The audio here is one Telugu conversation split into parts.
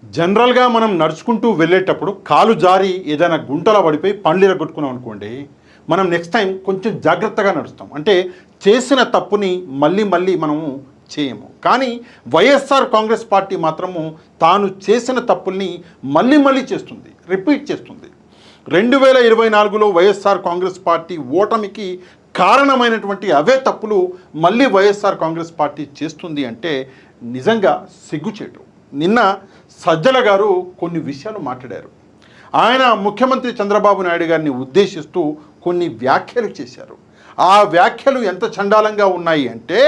జనరల్గా మనం నడుచుకుంటూ వెళ్ళేటప్పుడు కాలు జారి ఏదైనా గుంటలో పడిపోయి పండ్లు ఇరగొట్టుకున్నాం అనుకోండి, మనం నెక్స్ట్ టైం కొంచెం జాగ్రత్తగా నడుస్తాం. అంటే చేసిన తప్పుని మళ్ళీ మళ్ళీ మనము చేయము. కానీ వైఎస్ఆర్ కాంగ్రెస్ పార్టీ మాత్రము తాను చేసిన తప్పుల్ని మళ్ళీ మళ్ళీ చేస్తుంది, రిపీట్ చేస్తుంది. 2024లో వైఎస్ఆర్ కాంగ్రెస్ పార్టీ ఓటమికి కారణమైనటువంటి అవే తప్పులు మళ్ళీ వైఎస్ఆర్ కాంగ్రెస్ పార్టీ చేస్తుంది అంటే నిజంగా సిగ్గుచేటు. నిన్న సజ్జల గారు కొన్ని విషయాలు మాట్లాడారు. ఆయన ముఖ్యమంత్రి చంద్రబాబు నాయుడు గారిని ఉద్దేశిస్తూ కొన్ని వ్యాఖ్యలు చేశారు. ఆ వ్యాఖ్యలు ఎంత చండాలంగా ఉన్నాయి అంటే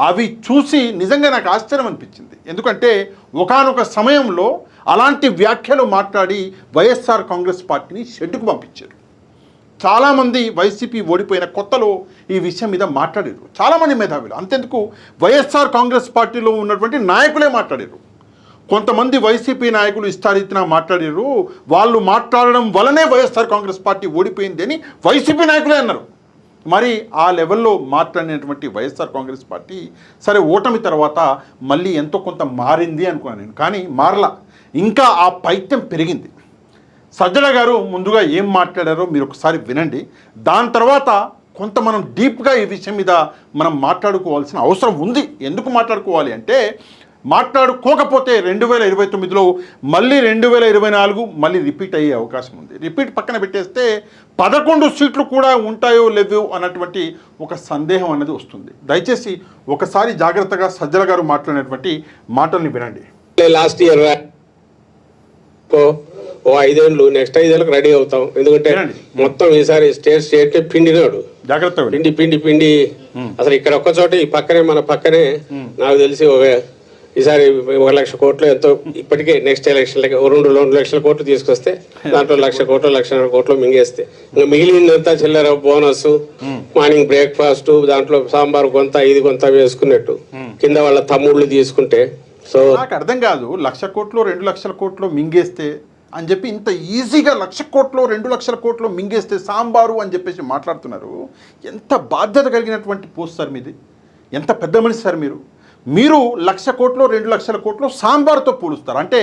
అవి చూసి నిజంగా నాకు ఆశ్చర్యం అనిపించింది. ఎందుకంటే ఒకానొక సమయంలో అలాంటి వ్యాఖ్యలు మాట్లాడి వైఎస్ఆర్ కాంగ్రెస్ పార్టీని షెడ్డుకు పంపించారు. చాలామంది వైసీపీ ఓడిపోయిన కొత్తలో ఈ విషయం మీద మాట్లాడారు. చాలామంది మేధావులు, అంతెందుకు వైఎస్ఆర్ కాంగ్రెస్ పార్టీలో ఉన్నటువంటి నాయకులే మాట్లాడారు. కొంతమంది వైసీపీ నాయకులు ఇష్టారీతిన మాట్లాడారు. వాళ్ళు మాట్లాడడం వల్లనే వైఎస్ఆర్ కాంగ్రెస్ పార్టీ ఓడిపోయింది అని వైసీపీ నాయకులే అన్నారు. మరి ఆ లెవెల్లో మాట్లాడినటువంటి వైఎస్ఆర్ కాంగ్రెస్ పార్టీ సరే ఓటమి తర్వాత మళ్ళీ ఎంతో కొంత మారింది అనుకున్నాను నేను. కానీ మారలా, ఇంకా ఆ పైత్యం పెరిగింది. సజ్జల గారు ముందుగా ఏం మాట్లాడారో మీరు ఒకసారి వినండి. దాని తర్వాత కొంత మనం డీప్గా ఈ విషయం మీద మనం మాట్లాడుకోవాల్సిన అవసరం ఉంది. ఎందుకు మాట్లాడుకోవాలి అంటే మాట్లాడుకోకపోతే 2029లో మళ్ళీ 2024 మళ్ళీ రిపీట్ అయ్యే అవకాశం ఉంది. రిపీట్ పక్కన పెట్టేస్తే 11 సీట్లు కూడా ఉంటాయో లేవో అన్నటువంటి ఒక సందేహం అనేది వస్తుంది. దయచేసి ఒకసారి జాగ్రత్తగా సజ్జల గారు మాట్లాడినటువంటి మాటల్ని వినండి. లాస్ట్ ఇయర్ ఓ 5 ఏళ్ళు నెక్స్ట్ 5 ఏళ్ళకి రెడీ అవుతాం. ఎందుకంటే మొత్తం ఈసారి స్టేట్ పిండినాడు, జాగ్రత్త పిండి అసలు ఇక్కడ ఒక్క చోట ఈ పక్కనే మన పక్కనే నాకు తెలిసి ఈసారి 1,00,000 కోట్లు ఎంతో ఇప్పటికే నెక్స్ట్ ఎలక్షన్లకి 2 లక్షల కోట్లు తీసుకొస్తే దాంట్లో 1,00,000 కోట్లు 1,50,000 కోట్లు మింగేస్తే ఇంకా మిగిలినంతా చిల్లర బోనస్, మార్నింగ్ బ్రేక్ఫాస్ట్, దాంట్లో సాంబార్ కొంత ఇది కొంత వేసుకున్నట్టు కింద వాళ్ళ తమ్ముళ్ళు తీసుకుంటే. సో నాకు అర్థం కాదు, 1,00,000 కోట్లు 2,00,000 కోట్లు మింగేస్తే అని చెప్పి ఇంత ఈజీగా 1,00,000 కోట్లు 2,00,000 కోట్లు మింగేస్తే సాంబారు అని చెప్పేసి మాట్లాడుతున్నారు. ఎంత బాధ్యత కలిగినటువంటి పోస్ట్ సార్ మీది, ఎంత పెద్ద మనిషి సార్ మీరు. 1,00,000 కోట్లు 2,00,000 కోట్లు సాంబార్తో పోలుస్తారు అంటే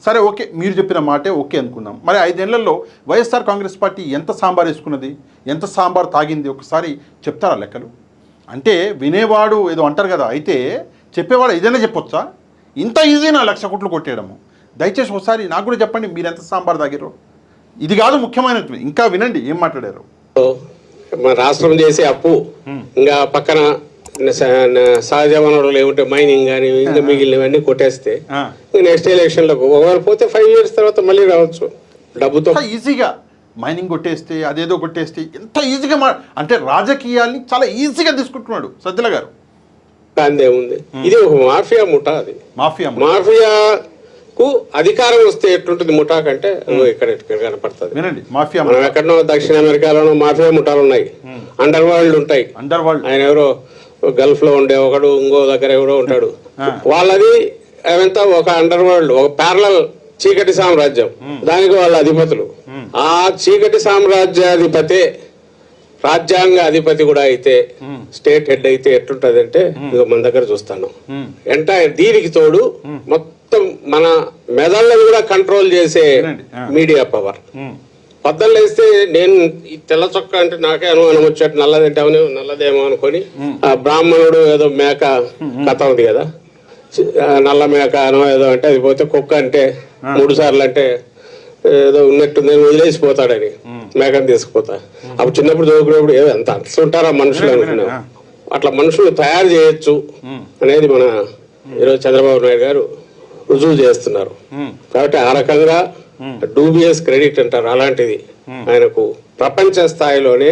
సరే ఓకే, మీరు చెప్పిన మాటే ఓకే అనుకుందాం. మరి 5 ఏళ్లలో వైఎస్ఆర్ కాంగ్రెస్ పార్టీ ఎంత సాంబార్ వేసుకున్నది, ఎంత సాంబార్ తాగింది ఒకసారి చెప్తారా లెక్కలు? అంటే వినేవాడు ఏదో అంటారు కదా, అయితే చెప్పేవాడు ఏదైనా చెప్పొచ్చా? ఇంత ఈజీ నా 1,00,000 కోట్లు కొట్టేయడము. దయచేసి ఒకసారి నాకు కూడా చెప్పండి, మీరు ఎంత సాంబార్ తాగిరో. ఇది కాదు ముఖ్యమైనది, ఇంకా వినండి ఏం మాట్లాడారు. మన రాష్ట్రం చేసే అప్పు, ఇంకా పక్కన సహజ వనరులు ఏమిటంటే మైనింగ్ కానీ ఇంకా మిగిలినవన్నీ కొట్టేస్తే నెక్స్ట్ ఎలక్షన్లకు ఒకవేళ పోతే 5 years తర్వాత మళ్ళీ రావచ్చు డబ్బుతో. ఈజీగా మైనింగ్ కొట్టేస్తే అదేదో కొట్టేస్తే ఎంత ఈజీగా అంటే రాజకీయాల్ని చాలా ఈజీగా తీసుకుంటున్నాడు సజ్జల గారు. అందేముంది, ఇది ఒక మాఫియా ముఠా. అది మాఫియాకు అధికారం వస్తే ఎట్లుంటుంది ముఠా కంటే ఇక్కడ కనపడుతుంది. వినండి, మాఫియా మనం ఎక్కడనో దక్షిణ అమెరికాలోనో మాఫియా ముఠాలు ఉన్నాయి, అండర్ వరల్డ్ ఉంటాయి. ఆయన ఎవరో గల్ఫ్ లో ఉండే ఒకడు, ఇంకో దగ్గర ఎవడో ఉంటాడు. వాళ్ళది అవంతా ఒక అండర్ వరల్డ్, ఒక ప్యారలల్ చీకటి సామ్రాజ్యం, దానికి వాళ్ళ అధిపతులు. ఆ చీకటి సామ్రాజ్యాధిపతే రాజ్యాంగ అధిపతి కూడా అయితే, స్టేట్ హెడ్ అయితే ఎట్లుంటది అంటే మన దగ్గర చూస్తాను. ఎంటైర్ దీనికి తోడు మొత్తం మన మెదళ్ళని కూడా కంట్రోల్ చేసే మీడియా పవర్. పొద్దున్న వేస్తే నేను ఈ తెల్ల చొక్క అంటే నాకే అనుమానం వచ్చేట్టు నల్లదేమో అనుకొని ఆ బ్రాహ్మణుడు ఏదో మేక కథ ఉంది కదా, నల్ల మేక అనో ఏదో అంటే అది పోతే కుక్క అంటే 3 సార్లు అంటే ఏదో ఉన్నట్టు నేను వదిలేసిపోతాడని మేకని తీసుకుపోతా. అప్పుడు చిన్నప్పుడు చదువుకున్నప్పుడు ఏదో ఎంత ఉంటారా మనుషులు అనుకున్నాం. అట్లా మనుషులు తయారు చేయొచ్చు అనేది మన ఈరోజు చంద్రబాబు నాయుడు గారు రుజువు చేస్తున్నారు. కాబట్టి ఆ రకంగా డూబియస్ క్రెడిట్ అంటారు, అలాంటిది ఆయనకు ప్రపంచ స్థాయిలోనే.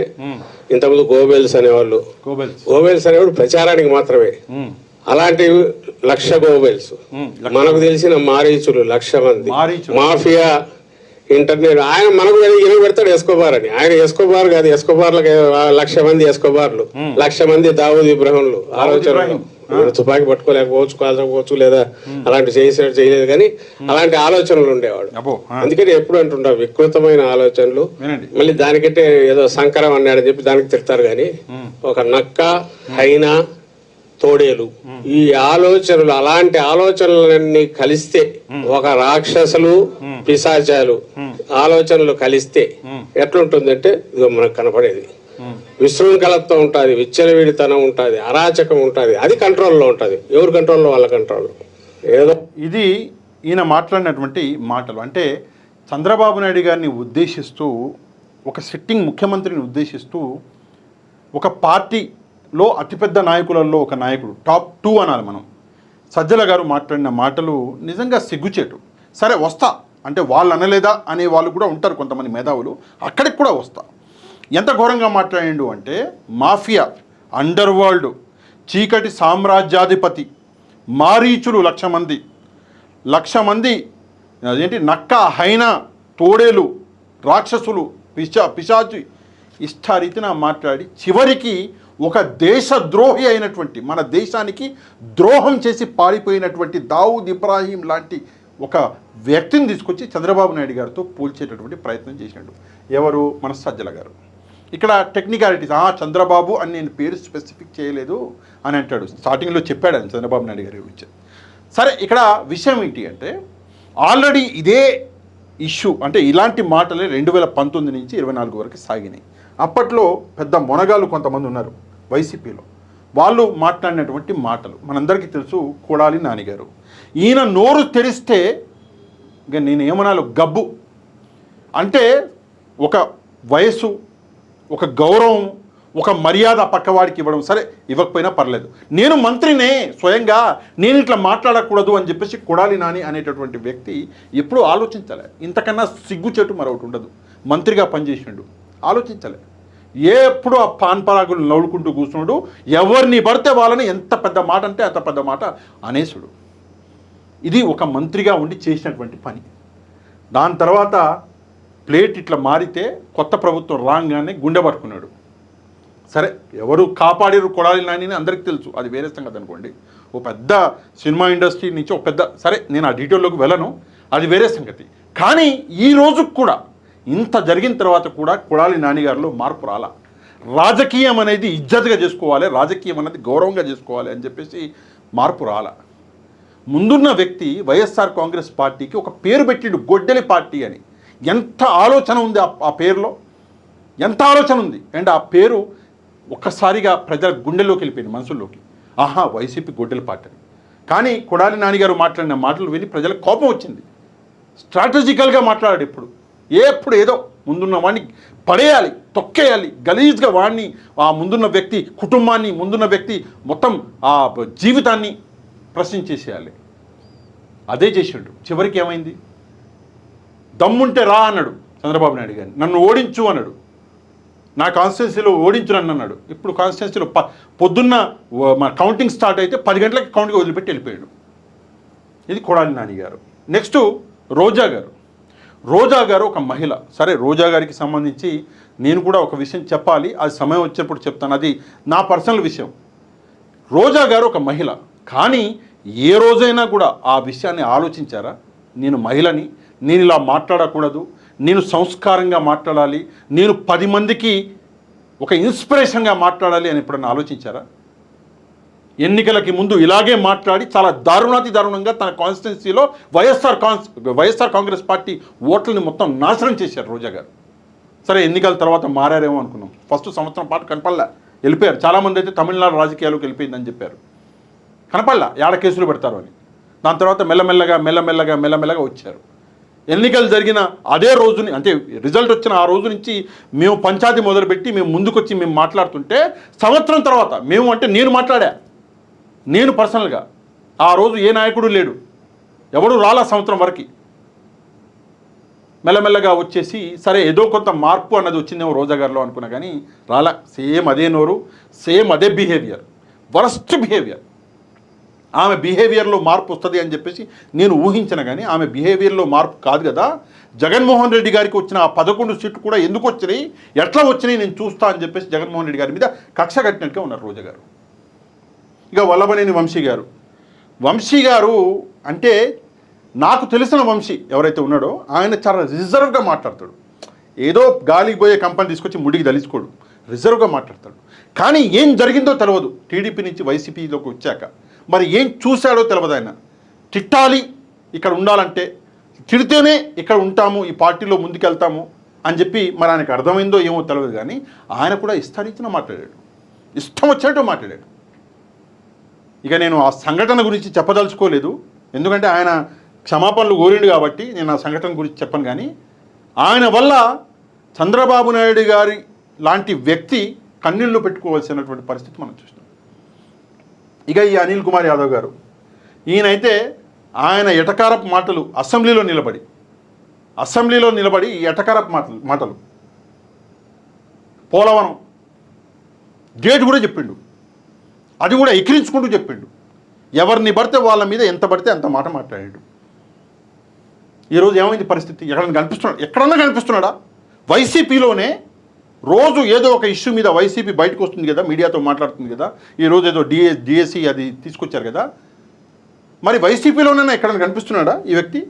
ఇంతకుముందు గోబెల్స్ అనేవాళ్ళు, గోబెల్స్ అనేవాడు ప్రచారానికి మాత్రమే, అలాంటి 1,00,000 గోబెల్స్. మనకు తెలిసిన మారీచులు 1,00,000 మంది మాఫియా ఇంటర్నెట్. ఆయన మనకు పెడతాడు ఎస్కోబార్ అని. ఆయన ఎస్కోబార్ కాదు, ఎస్కోబార్లకు 1,00,000 మంది ఎస్కోబార్లు, 1,00,000 మంది దావూద్ ఇబ్రహంలు. ఆలోచనలు తుపాకీ పట్టుకోలేకపోవచ్చు, కాల్చకపోవచ్చు, లేదా అలాంటి చేయలేదు, కానీ అలాంటి ఆలోచనలు ఉండేవాడు. అందుకని ఎప్పుడు అంటుంటా వికృతమైన ఆలోచనలు. మళ్ళీ దానికంటే ఏదో సంకరం అన్నాడని చెప్పి దానికి తిడతారు. కానీ ఒక నక్క, హైనా, తోడేలు, ఈ ఆలోచనలు, అలాంటి ఆలోచనలన్నీ కలిస్తే, ఒక రాక్షసులు పిశాచాలు ఆలోచనలు కలిస్తే ఎట్లుంటుందంటే ఇదిగో మనకు కనపడేది విశృంఖలత్వం ఉంటుంది, విచ్చలవిడితనం ఉంటుంది, అరాచకం ఉంటుంది. అది కంట్రోల్లో ఉంటుంది. ఎవరు కంట్రోల్లో? వాళ్ళ కంట్రోల్లో. ఏదో ఇది ఈయన మాట్లాడినటువంటి మాటలు అంటే చంద్రబాబు నాయుడు గారిని ఉద్దేశిస్తూ, ఒక సిట్టింగ్ ముఖ్యమంత్రిని ఉద్దేశిస్తూ, ఒక పార్టీలో అతిపెద్ద నాయకులలో ఒక నాయకుడు, టాప్ 2 అనాలి మనం, సజ్జల గారు మాట్లాడిన మాటలు నిజంగా సిగ్గుచేటు. సరే వస్తా అంటే వాళ్ళు అనలేదా అనే వాళ్ళు కూడా ఉంటారు కొంతమంది మేధావులు, అక్కడికి కూడా వస్తా. ఎంత ఘోరంగా మాట్లాడిండు అంటే మాఫియా, అండర్ వరల్డ్, చీకటి సామ్రాజ్యాధిపతి, మారీచులు 1,00,000 మంది, అదేంటి నక్క, హైనా, తోడేలు, రాక్షసులు, పిశాచి ఇష్టారీతిన మాట్లాడి చివరికి ఒక దేశద్రోహి అయినటువంటి, మన దేశానికి ద్రోహం చేసి పారిపోయినటువంటి దావూద్ ఇబ్రాహీం లాంటి ఒక వ్యక్తిని తీసుకొచ్చి చంద్రబాబు నాయుడు గారితో పోల్చేటటువంటి ప్రయత్నం చేశాడు. ఎవరు? మన సజ్జల గారు. ఇక్కడ టెక్నికాలిటీస్, చంద్రబాబు అని నేను పేరు స్పెసిఫిక్ చేయలేదు అని అంటాడు. స్టార్టింగ్లో చెప్పాడు అని చంద్రబాబు నాయుడు గారి గురించి. సరే ఇక్కడ విషయం ఏంటి అంటే ఆల్రెడీ ఇదే ఇష్యూ అంటే ఇలాంటి మాటలే 2019 నుంచి 24 వరకు సాగినాయి. అప్పట్లో పెద్ద మొనగాళ్ళు కొంతమంది ఉన్నారు వైసీపీలో, వాళ్ళు మాట్లాడినటువంటి మాటలు మనందరికీ తెలుసు. కొడాలి నాని గారు, ఈయన నోరు తెరిస్తే ఇక నేను ఏమనాలో గబ్బు. అంటే ఒక వయసు, ఒక గౌరవం, ఒక మర్యాద పక్కవాడికి ఇవ్వడం, సరే ఇవ్వకపోయినా పర్లేదు, నేను మంత్రినే స్వయంగా, నేను ఇట్లా మాట్లాడకూడదు అని చెప్పేసి కొడాలి నాని అనేటటువంటి వ్యక్తి ఎప్పుడూ ఆలోచించలే. ఇంతకన్నా సిగ్గుచేటు మరొకటి ఉండదు. మంత్రిగా పనిచేసిండు, ఆలోచించలే. ఎప్పుడు ఆ పాన్పరాగులు నవ్వుకుంటూ కూర్చున్నాడు. ఎవరిని పడితే వాళ్ళని ఎంత పెద్ద మాట అంటే అంత పెద్ద మాట అనేసుడు. ఇది ఒక మంత్రిగా ఉండి చేసినటువంటి పని. దాని తర్వాత ప్లేట్ ఇట్లా మారితే కొత్త ప్రభుత్వం రాగానే గుండె పట్టుకున్నాడు. సరే ఎవరు కాపాడారు కొడాలి నానిని అందరికీ తెలుసు, అది వేరే సంగతి అనుకోండి. ఓ పెద్ద సినిమా ఇండస్ట్రీ నుంచి ఒక పెద్ద, సరే నేను ఆ డీటెయిల్లోకి వెళ్ళను, అది వేరే సంగతి. కానీ ఈ రోజుకు కూడా ఇంత జరిగిన తర్వాత కూడా కొడాలి నాని గారిలో మార్పు రాలా. రాజకీయం అనేది ఇజ్జత్గా చేసుకోవాలి, రాజకీయం అనేది గౌరవంగా చేసుకోవాలి అని చెప్పేసి మార్పు రాలా. ముందున్న వ్యక్తి వైఎస్ఆర్ కాంగ్రెస్ పార్టీకి ఒక పేరు పెట్టిండు, గొడ్డలి పార్టీ అని. ఎంత ఆలోచన ఉంది ఆ పేరులో, ఎంత ఆలోచన ఉంది. అండ్ ఆ పేరు ఒక్కసారిగా ప్రజల గుండెల్లోకి వెళ్ళిపోయింది, మనసుల్లోకి. వైసీపీ గొడ్డలి పార్టీ అని. కానీ కొడాలి నాని గారు మాట్లాడిన మాటలు విని ప్రజలకు కోపం వచ్చింది. స్ట్రాటజికల్గా మాట్లాడాడు. ఎప్పుడు ఏదో ముందున్న వాడిని పడేయాలి, తొక్కేయాలి, గలీజ్గా వాడిని, ఆ ముందున్న వ్యక్తి కుటుంబాన్ని, ముందున్న వ్యక్తి మొత్తం ఆ జీవితాన్ని ప్రశ్నించేసేయాలి. అదే చేసిండు. చివరికి ఏమైంది? దమ్ముంటే రా అన్నాడు చంద్రబాబు నాయుడు గారిని, నన్ను ఓడించు అన్నాడు, నా కాన్స్టిట్యున్సీలో ఓడించు నన్ను అన్నాడు. ఇప్పుడు కాన్స్టిట్యున్సీలో పొద్దున్న కౌంటింగ్ స్టార్ట్ అయితే 10 గంటలకి కౌంటింగ్ వదిలిపెట్టి వెళ్ళిపోయాడు. ఇది కొడాలి నాని గారు. నెక్స్ట్ రోజా గారు. రోజా గారు ఒక మహిళ. సరే రోజా గారికి సంబంధించి నేను కూడా ఒక విషయం చెప్పాలి, అది సమయం వచ్చేప్పుడు చెప్తాను, అది నా పర్సనల్ విషయం. రోజా గారు ఒక మహిళ, కానీ ఏ రోజైనా కూడా ఆ విషయాన్ని ఆలోచించారా? నేను మహిళని, నేను ఇలా మాట్లాడకూడదు, నేను సంస్కారంగా మాట్లాడాలి, నేను 10 మందికి ఒక ఇన్స్పిరేషన్గా మాట్లాడాలి అని ఎప్పుడన్నా ఆలోచించారా? ఎన్నికలకి ముందు ఇలాగే మాట్లాడి చాలా దారుణాతి దారుణంగా తన కాన్స్టిట్యున్సీలో వైఎస్ఆర్ కాంగ్రెస్ పార్టీ ఓట్లని మొత్తం నాశనం చేశారు రోజా గారు. సరే ఎన్నికల తర్వాత మారారేమో అనుకున్నాం. ఫస్ట్ సంవత్సరం పాటు కనపడలే, వెళ్ళిపోయారు. చాలామంది అయితే తమిళనాడు రాజకీయాల్లోకి వెళ్ళిపోయిందని చెప్పారు. కనపడలా, ఏడ కేసులు పెడతారు అని. దాని తర్వాత మెల్లమెల్లగా వచ్చారు. ఎన్నికలు జరిగిన అదే రోజుని, అంటే రిజల్ట్ వచ్చిన ఆ రోజు నుంచి మేము పంచాయతీ మొదలుపెట్టి మేము ముందుకొచ్చి మేము మాట్లాడుతుంటే, సంవత్సరం తర్వాత మేము అంటే నేను పర్సనల్గా ఆ రోజు ఏ నాయకుడు లేడు, ఎవడు రాలా సంవత్సరం వరకు. మెల్లమెల్లగా వచ్చేసి సరే ఏదో కొంత మార్పు అన్నది వచ్చిందేమో రోజా గారిలో అనుకున్నా, కానీ రాలా. సేమ్ అదే నోరు, సేమ్ అదే బిహేవియర్, వరస్ట్ బిహేవియర్. ఆమె బిహేవియర్లో మార్పు వస్తుంది అని చెప్పేసి నేను ఊహించిన, కానీ ఆమె బిహేవియర్లో మార్పు కాదు కదా. జగన్మోహన్ రెడ్డి గారికి వచ్చిన ఆ 11 సీట్లు కూడా ఎందుకు వచ్చినాయి, ఎట్లా వచ్చినాయి నేను చూస్తా అని చెప్పేసి జగన్మోహన్ రెడ్డి గారి మీద కక్ష కట్టినట్టుగా ఉన్నారు రోజా గారు. ఇక వల్లభనేని వంశీ గారు అంటే నాకు తెలిసిన వంశీ ఎవరైతే ఉన్నాడో ఆయన చాలా రిజర్వ్గా మాట్లాడతాడు. ఏదో గాలికి పోయే కంపెనీ తీసుకొచ్చి ముడికి దలుచుకోడు. రిజర్వ్గా మాట్లాడతాడు. కానీ ఏం జరిగిందో తెలియదు టీడీపీ నుంచి వైసీపీలోకి వచ్చాక. మరి ఏం చూశాడో తెలియదు ఆయన. తిట్టాలి, ఇక్కడ ఉండాలంటే తిడితేనే ఇక్కడ ఉంటాము, ఈ పార్టీలో ముందుకెళ్తాము అని చెప్పి మరి ఆయనకు అర్థమైందో ఏమో తెలియదు. కానీ ఆయన కూడా ఇష్టారీతిన మాట్లాడాడు, ఇష్టం వచ్చినట్టు మాట్లాడాడు. ఇక నేను ఆ సంఘటన గురించి చెప్పదలుచుకోలేదు, ఎందుకంటే ఆయన క్షమాపణలు కోరిండు కాబట్టి నేను ఆ సంఘటన గురించి చెప్పను. కానీ ఆయన వల్ల చంద్రబాబు నాయుడు గారి లాంటి వ్యక్తి కన్నీళ్లు పెట్టుకోవాల్సినటువంటి పరిస్థితి మనం చూస్తున్నాం. ఇక ఈ అనిల్ కుమార్ యాదవ్ గారు, ఈయనైతే ఆయన ఎటకారపు మాటలు అసెంబ్లీలో నిలబడి ఈ ఎటకారపు మాటలు పోలవరం డేట్ కూడా చెప్పిండు, అది కూడా ఎక్కిరించుకుంటూ చెప్పిండు. ఎవరిని పడితే వాళ్ళ మీద ఎంత పడితే అంత మాట మాట్లాడాడు. ఈరోజు ఏమైంది పరిస్థితి? ఎక్కడన్నా కనిపిస్తున్నాడా? వైసీపీలోనే రోజు ఏదో ఒక ఇష్యూ మీద వైసీపీ బయటకు వస్తుంది కదా, మీడియాతో మాట్లాడుతుంది కదా. ఈరోజు ఏదో డిఎస్సి అది తీసుకొచ్చారు కదా. మరి వైసీపీలోనే ఎక్కడన్నా కనిపిస్తున్నాడా ఈ వ్యక్తి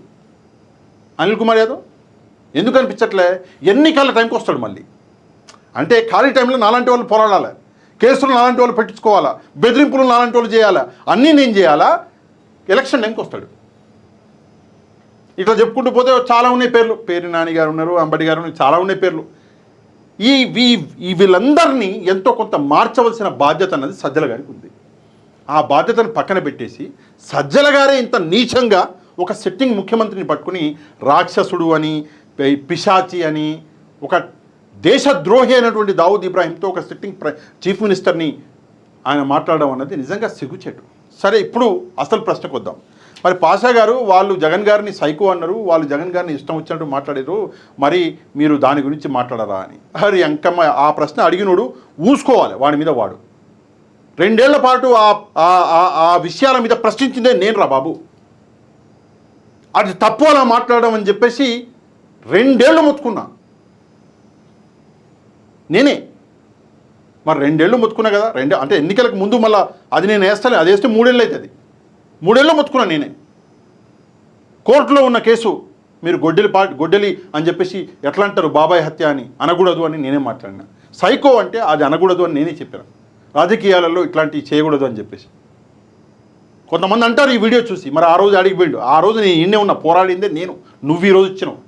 అనిల్ కుమార్ యాదవ్? ఎందుకు కనిపించట్లే? ఎన్నికల టైంకి వస్తాడు మళ్ళీ. అంటే ఖాళీ టైంలో నాలాంటి వాళ్ళు పోరాడాలి, కేసులు నాలాంటి వాళ్ళు పెట్టించుకోవాలా, బెదిరింపులు నాలాంటి వాళ్ళు చేయాలా, అన్నీ నేను చేయాలా. ఎలక్షన్ టైంకి వస్తాడు. ఇట్లా చెప్పుకుంటూ పోతే చాలా ఉన్నాయి పేర్లు. పేరు నాని గారు ఉన్నారు, అంబటి గారు ఉన్నారు, చాలా ఉన్నాయి పేర్లు. ఈ వీళ్ళందరినీ ఎంతో కొంత మార్చవలసిన బాధ్యత అన్నది సజ్జల గారికి ఉంది. ఆ బాధ్యతను పక్కన పెట్టేసి సజ్జల గారే ఇంత నీచంగా ఒక సిట్టింగ్ ముఖ్యమంత్రిని పట్టుకుని రాక్షసుడు అని, పిశాచి అని, ఒక దేశద్రోహి అయినటువంటి దావుద్ ఇబ్రాహీంతో ఒక సిట్టింగ్ చీఫ్ మినిస్టర్ని ఆయన మాట్లాడడం అన్నది నిజంగా సిగ్గుచేటు. సరే, ఇప్పుడు అసలు ప్రశ్నకు వద్దాం. మరి పాషా గారు వాళ్ళు జగన్ గారిని సైకో అన్నారు, వాళ్ళు జగన్ గారిని ఇష్టం వచ్చినట్టు మాట్లాడారు, మరి మీరు దాని గురించి మాట్లాడరా అని. హరి అంకమ్మ ఆ ప్రశ్న అడిగినోడు ఊసుకోవాలి, వాడి మీద వాడు. 2 ఏళ్ల పాటు ఆ విషయాల మీద ప్రశ్నించిందే నేను రా బాబు. అది తప్పు అలా మాట్లాడడం అని చెప్పేసి 2 ఏళ్ళు మొత్తుకున్నా నేనే. మరి 2 ఏళ్ళు మొత్తుకున్నా కదా, అంటే ఎన్నికలకు ముందు మళ్ళీ అది నేను వేస్తాను, అది వేస్తే 3 ఏళ్ళు అవుతుంది. 3 ఏళ్ళు మొత్తుకున్నా నేనే. కోర్టులో ఉన్న కేసు మీరు గొడ్డలి అని చెప్పేసి ఎట్లా అంటారు, బాబాయ్ హత్య అని అనకూడదు అని నేనే మాట్లాడినా. సైకో అంటే అది అనకూడదు అని నేనే చెప్పాను. రాజకీయాలలో ఇట్లాంటివి చేయకూడదు అని చెప్పేసి కొంతమంది అంటారు ఈ వీడియో చూసి. మరి ఆ రోజు అడిగిపోయిండు, ఆ రోజు నేను ఇన్నే ఉన్నా, పోరాడిందే నేను, నువ్వు ఈరోజు ఇచ్చినావు.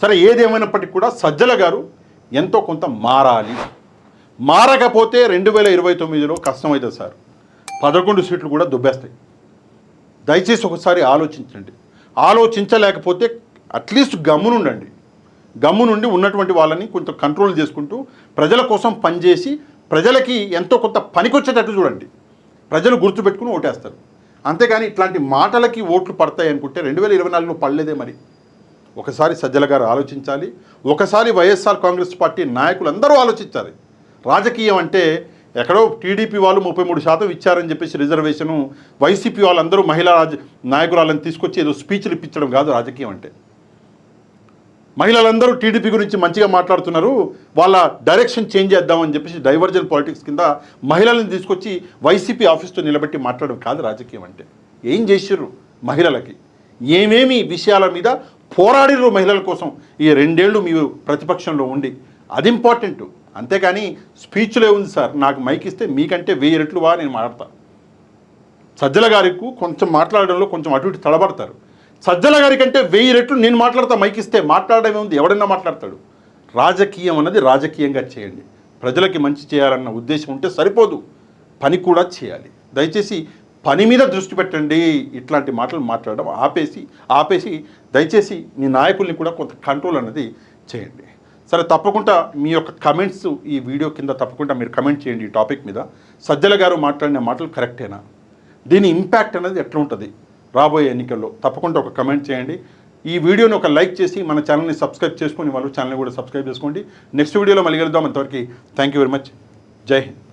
సరే, ఏదేమైనప్పటికీ కూడా సజ్జల గారు ఎంతో కొంత మారాలి. మారకపోతే 2029లో కష్టమవుతుంది సార్. 11 సీట్లు కూడా దుబ్బేస్తాయి. దయచేసి ఒకసారి ఆలోచించండి. ఆలోచించలేకపోతే అట్లీస్ట్ గమ్మునుండండి. గమ్మునుండి ఉన్నటువంటి వాళ్ళని కొంత కంట్రోల్ చేసుకుంటూ ప్రజల కోసం పనిచేసి ప్రజలకి ఎంతో కొంత పనికొచ్చేటట్టు చూడండి. ప్రజలు గుర్తుపెట్టుకుని ఓటేస్తారు. అంతేగాని ఇట్లాంటి మాటలకి ఓట్లు పడతాయి అనుకుంటే 2024లో పడలేదే. మరి ఒకసారి సజ్జల గారు ఆలోచించాలి. ఒకసారి వైఎస్ఆర్ కాంగ్రెస్ పార్టీ నాయకులందరూ ఆలోచించాలి. రాజకీయం అంటే ఎక్కడో టీడీపీ వాళ్ళు 33% ఇచ్చారని చెప్పేసి రిజర్వేషను, వైసీపీ వాళ్ళందరూ మహిళా నాయకురాలను తీసుకొచ్చి ఏదో స్పీచ్లు ఇప్పించడం కాదు రాజకీయం అంటే. మహిళలందరూ టీడీపీ గురించి మంచిగా మాట్లాడుతున్నారు, వాళ్ళ డైరెక్షన్ చేంజ్ చేద్దామని చెప్పేసి డైవర్జన్ పాలిటిక్స్ కింద మహిళలను తీసుకొచ్చి వైసీపీ ఆఫీస్తో నిలబెట్టి మాట్లాడడం కాదు రాజకీయం అంటే. ఏం చేసిర్రు మహిళలకి, ఏమేమి విషయాల మీద పోరాడిర్రు మహిళల కోసం ఈ 2 ఏళ్ళు మీరు ప్రతిపక్షంలో ఉండి, అది ఇంపార్టెంట్. అంతేగాని స్పీచ్లో ఉంది సార్, నాకు మైక్ ఇస్తే మీకంటే 1000 రెట్లు నేను మాట్లాడతా. సజ్జల గారికి కొంచెం మాట్లాడడంలో కొంచెం అటు ఇటు తడబడతారు. సజ్జల గారి కంటే 1000 రెట్లు నేను మాట్లాడతా మైక్ ఇస్తే. మాట్లాడడం ఉంది, ఎవడన్నా మాట్లాడతాడు. రాజకీయం అన్నది రాజకీయంగా చేయండి. ప్రజలకి మంచి చేయాలన్న ఉద్దేశం ఉంటే సరిపోదు, పని కూడా చేయాలి. దయచేసి పని మీద దృష్టి పెట్టండి. ఇట్లాంటి మాటలు మాట్లాడడం ఆపేసి దయచేసి మీ నాయకుల్ని కూడా కొంత కంట్రోల్ అన్నది చేయండి. సరే, తప్పకుండా మీ యొక్క కమెంట్స్ ఈ వీడియో కింద తప్పకుండా మీరు కమెంట్ చేయండి. ఈ టాపిక్ మీద సజ్జల గారు మాట్లాడిన మాటలు కరెక్టేనా, దీని ఇంపాక్ట్ అనేది ఎట్లా ఉంటుంది రాబోయే ఎన్నికల్లో, తప్పకుండా ఒక కమెంట్ చేయండి. ఈ వీడియోని ఒక లైక్ చేసి మన ఛానల్ని సబ్స్క్రైబ్ చేసుకొని వాళ్ళు ఛానల్ని కూడా సబ్స్క్రైబ్ చేసుకోండి. నెక్స్ట్ వీడియోలో మళ్ళీ కలుద్దాం. అంతవరకు థ్యాంక్ యూ వెరీ మచ్. జై హింద్.